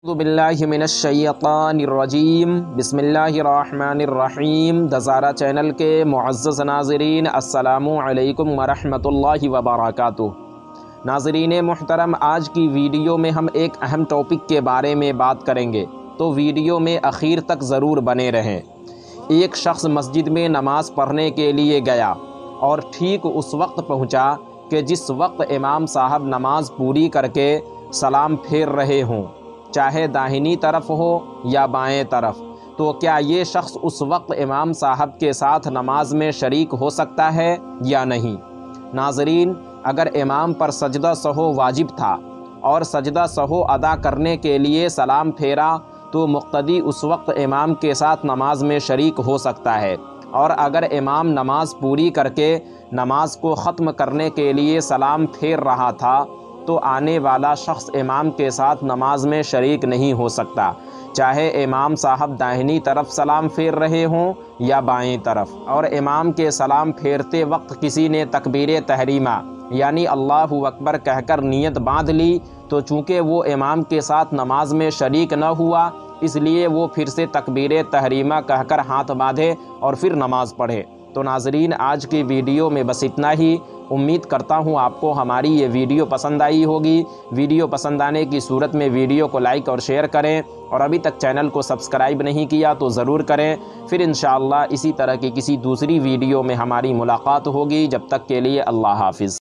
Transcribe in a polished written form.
اعوذ باللہ من الشیطان الرجیم بسم اللہ الرحمن الرحیم دزارہ چینل کے معزز ناظرین السلام علیکم ورحمۃ اللہ وبرکاتہ۔ ناظرین محترم، آج کی ویڈیو میں ہم ایک اہم ٹاپک کے بارے میں بات کریں گے، تو ویڈیو میں اخیر تک ضرور بنے رہیں۔ ایک شخص مسجد میں نماز پڑھنے کے لیے گیا اور ٹھیک اس وقت پہنچا کہ جس وقت امام صاحب نماز پوری کر کے سلام پھیر رہے ہوں، چاہے داہنی طرف ہو یا بائیں طرف، تو کیا یہ شخص اس وقت امام صاحب کے ساتھ نماز میں شریک ہو سکتا ہے یا نہیں؟ ناظرین، اگر امام پر سجدہ سہو واجب تھا اور سجدہ سہو ادا کرنے کے لیے سلام پھیرا تو مقتدی اس وقت امام کے ساتھ نماز میں شریک ہو سکتا ہے، اور اگر امام نماز پوری کر کے نماز کو ختم کرنے کے لیے سلام پھیر رہا تھا تو آنے والا شخص امام کے ساتھ نماز میں شریک نہیں ہو سکتا، چاہے امام صاحب داہنی طرف سلام پھیر رہے ہوں یا بائیں طرف۔ اور امام کے سلام پھیرتے وقت کسی نے تکبیر تحریمہ یعنی اللہ اکبر کہہ کر نیت باندھ لی تو چونکہ وہ امام کے ساتھ نماز میں شریک نہ ہوا، اس لیے وہ پھر سے تکبیر تحریمہ کہہ کر ہاتھ باندھے اور پھر نماز پڑھے۔ تو ناظرین، آج کی ویڈیو میں بس اتنا ہی۔ امید کرتا ہوں آپ کو ہماری یہ ویڈیو پسند آئی ہوگی۔ ویڈیو پسند آنے کی صورت میں ویڈیو کو لائک اور شیئر کریں، اور ابھی تک چینل کو سبسکرائب نہیں کیا تو ضرور کریں۔ پھر انشاءاللہ اسی طرح کی کسی دوسری ویڈیو میں ہماری ملاقات ہوگی۔ جب تک کے لیے اللہ حافظ۔